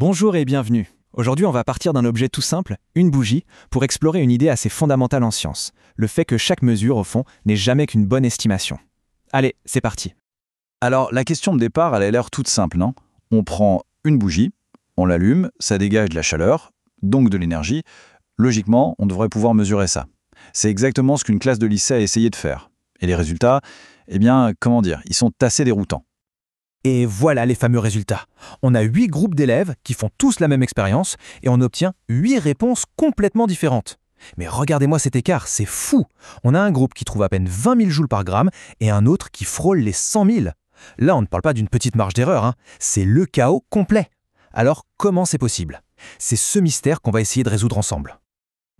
Bonjour et bienvenue. Aujourd'hui, on va partir d'un objet tout simple, une bougie, pour explorer une idée assez fondamentale en science, le fait que chaque mesure, au fond, n'est jamais qu'une bonne estimation. Allez, c'est parti. Alors, la question de départ, elle a l'air toute simple, non? On prend une bougie, on l'allume, ça dégage de la chaleur, donc de l'énergie. Logiquement, on devrait pouvoir mesurer ça. C'est exactement ce qu'une classe de lycée a essayé de faire. Et les résultats, ils sont assez déroutants. Et voilà les fameux résultats. On a 8 groupes d'élèves qui font tous la même expérience et on obtient 8 réponses complètement différentes. Mais regardez-moi cet écart, c'est fou. On a un groupe qui trouve à peine 20 000 joules par gramme et un autre qui frôle les 100 000. Là, on ne parle pas d'une petite marge d'erreur, c'est le chaos complet. Alors, comment c'est possible? C'est ce mystère qu'on va essayer de résoudre ensemble.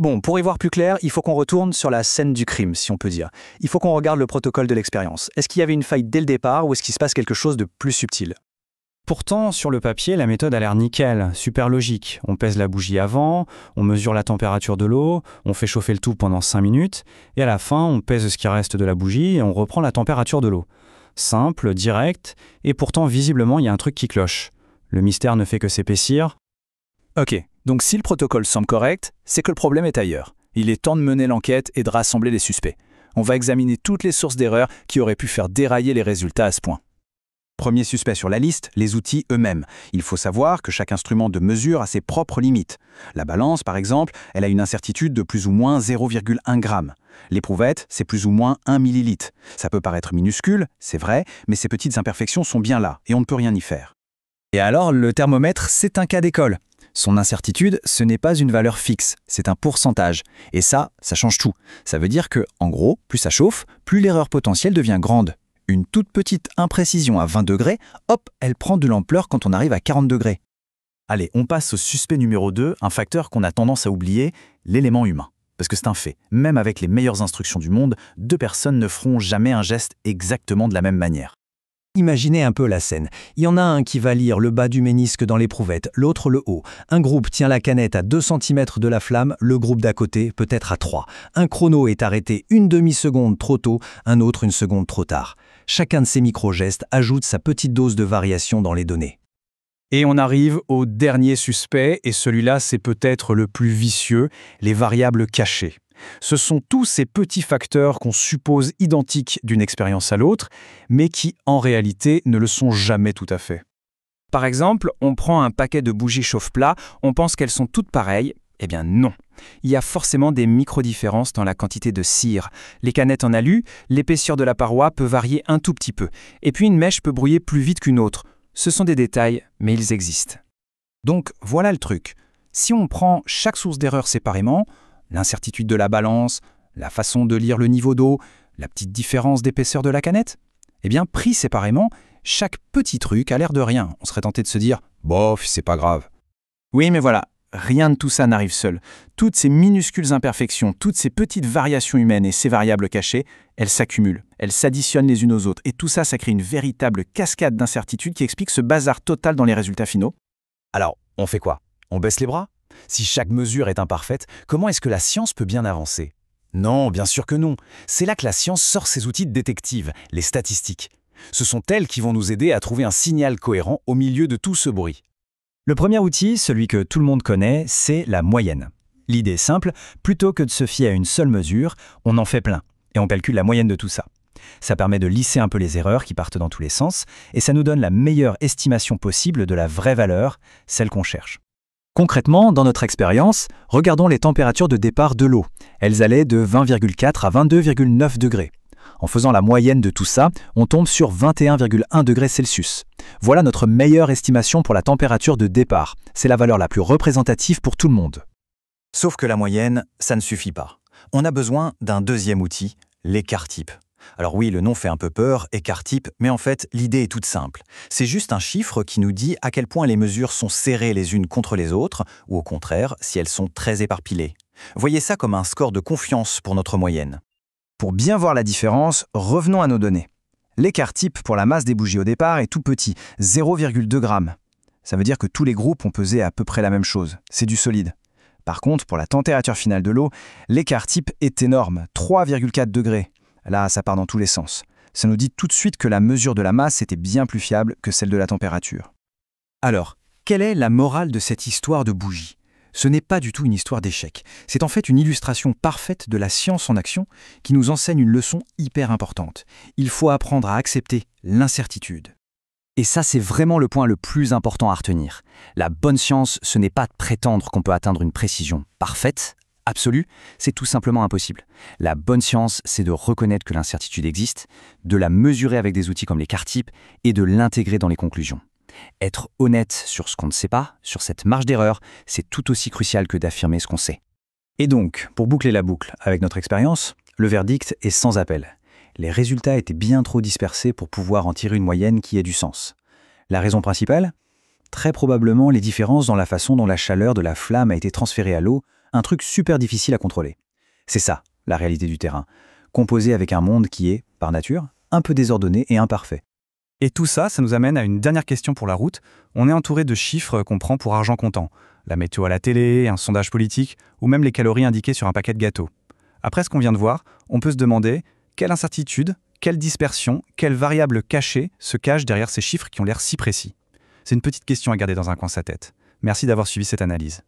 Bon, pour y voir plus clair, il faut qu'on retourne sur la scène du crime, si on peut dire. Il faut qu'on regarde le protocole de l'expérience. Est-ce qu'il y avait une faille dès le départ ou est-ce qu'il se passe quelque chose de plus subtil? Pourtant, sur le papier, la méthode a l'air nickel, super logique. On pèse la bougie avant, on mesure la température de l'eau, on fait chauffer le tout pendant 5 minutes, et à la fin, on pèse ce qui reste de la bougie et on reprend la température de l'eau. Simple, direct, et pourtant, visiblement, il y a un truc qui cloche. Le mystère ne fait que s'épaissir. Ok, donc si le protocole semble correct, c'est que le problème est ailleurs. Il est temps de mener l'enquête et de rassembler les suspects. On va examiner toutes les sources d'erreurs qui auraient pu faire dérailler les résultats à ce point. Premier suspect sur la liste, les outils eux-mêmes. Il faut savoir que chaque instrument de mesure a ses propres limites. La balance, par exemple, elle a une incertitude de plus ou moins 0,1 g. L'éprouvette, c'est plus ou moins 1 millilitre. Ça peut paraître minuscule, c'est vrai, mais ces petites imperfections sont bien là et on ne peut rien y faire. Et alors, le thermomètre, c'est un cas d'école. Son incertitude, ce n'est pas une valeur fixe, c'est un pourcentage. Et ça change tout. Ça veut dire que, en gros, plus ça chauffe, plus l'erreur potentielle devient grande. Une toute petite imprécision à 20 degrés, hop, elle prend de l'ampleur quand on arrive à 40 degrés. Allez, on passe au suspect numéro 2, un facteur qu'on a tendance à oublier, l'élément humain. Parce que c'est un fait, même avec les meilleures instructions du monde, 2 personnes ne feront jamais un geste exactement de la même manière. Imaginez un peu la scène. Il y en a un qui va lire le bas du ménisque dans l'éprouvette, l'autre le haut. Un groupe tient la canette à 2 cm de la flamme, le groupe d'à côté peut-être à 3. Un chrono est arrêté une demi-seconde trop tôt, un autre une seconde trop tard. Chacun de ces micro-gestes ajoute sa petite dose de variation dans les données. Et on arrive au dernier suspect, et celui-là c'est peut-être le plus vicieux, les variables cachées. Ce sont tous ces petits facteurs qu'on suppose identiques d'une expérience à l'autre, mais qui, en réalité, ne le sont jamais tout à fait. Par exemple, on prend un paquet de bougies chauffe-plat, on pense qu'elles sont toutes pareilles. Eh bien non. Il y a forcément des micro-différences dans la quantité de cire. Les canettes en alu, l'épaisseur de la paroi peut varier un tout petit peu. Et puis une mèche peut brouiller plus vite qu'une autre. Ce sont des détails, mais ils existent. Donc voilà le truc. Si on prend chaque source d'erreur séparément, l'incertitude de la balance, la façon de lire le niveau d'eau, la petite différence d'épaisseur de la canette, eh bien, pris séparément, chaque petit truc a l'air de rien. On serait tenté de se dire « bof, c'est pas grave ». Oui, mais voilà, rien de tout ça n'arrive seul. Toutes ces minuscules imperfections, toutes ces petites variations humaines et ces variables cachées, elles s'accumulent, elles s'additionnent les unes aux autres. Et tout ça, ça crée une véritable cascade d'incertitudes qui explique ce bazar total dans les résultats finaux. Alors, on fait quoi? On baisse les bras? Si chaque mesure est imparfaite, comment est-ce que la science peut bien avancer? Non, bien sûr que non. C'est là que la science sort ses outils de détective, les statistiques. Ce sont elles qui vont nous aider à trouver un signal cohérent au milieu de tout ce bruit. Le premier outil, celui que tout le monde connaît, c'est la moyenne. L'idée est simple, plutôt que de se fier à une seule mesure, on en fait plein, et on calcule la moyenne de tout ça. Ça permet de lisser un peu les erreurs qui partent dans tous les sens, et ça nous donne la meilleure estimation possible de la vraie valeur, celle qu'on cherche. Concrètement, dans notre expérience, regardons les températures de départ de l'eau. Elles allaient de 20,4 à 22,9 degrés. En faisant la moyenne de tout ça, on tombe sur 21,1 degrés Celsius. Voilà notre meilleure estimation pour la température de départ. C'est la valeur la plus représentative pour tout le monde. Sauf que la moyenne, ça ne suffit pas. On a besoin d'un deuxième outil, l'écart-type. Alors oui, le nom fait un peu peur, écart-type, mais en fait, l'idée est toute simple. C'est juste un chiffre qui nous dit à quel point les mesures sont serrées les unes contre les autres, ou au contraire, si elles sont très éparpillées. Voyez ça comme un score de confiance pour notre moyenne. Pour bien voir la différence, revenons à nos données. L'écart-type pour la masse des bougies au départ est tout petit, 0,2 g. Ça veut dire que tous les groupes ont pesé à peu près la même chose. C'est du solide. Par contre, pour la température finale de l'eau, l'écart-type est énorme, 3,4 degrés. Là, ça part dans tous les sens. Ça nous dit tout de suite que la mesure de la masse était bien plus fiable que celle de la température. Alors, Quelle est la morale de cette histoire de bougie? Ce n'est pas du tout une histoire d'échec. C'est en fait une illustration parfaite de la science en action qui nous enseigne une leçon hyper importante. Il faut apprendre à accepter l'incertitude. Et ça, c'est vraiment le point le plus important à retenir. La bonne science, ce n'est pas de prétendre qu'on peut atteindre une précision parfaite, absolue, c'est tout simplement impossible. La bonne science, c'est de reconnaître que l'incertitude existe, de la mesurer avec des outils comme les quarts-types et de l'intégrer dans les conclusions. Être honnête sur ce qu'on ne sait pas, sur cette marge d'erreur, c'est tout aussi crucial que d'affirmer ce qu'on sait. Et donc, pour boucler la boucle avec notre expérience, le verdict est sans appel. Les résultats étaient bien trop dispersés pour pouvoir en tirer une moyenne qui ait du sens. La raison principale? Très probablement les différences dans la façon dont la chaleur de la flamme a été transférée à l'eau, un truc super difficile à contrôler. C'est ça, la réalité du terrain, composé avec un monde qui est, par nature, un peu désordonné et imparfait. Et tout ça, ça nous amène à une dernière question pour la route. On est entouré de chiffres qu'on prend pour argent comptant. La météo à la télé, un sondage politique, ou même les calories indiquées sur un paquet de gâteaux. Après ce qu'on vient de voir, on peut se demander quelle incertitude, quelle dispersion, quelle variable cachée se cache derrière ces chiffres qui ont l'air si précis. C'est une petite question à garder dans un coin de sa tête. Merci d'avoir suivi cette analyse.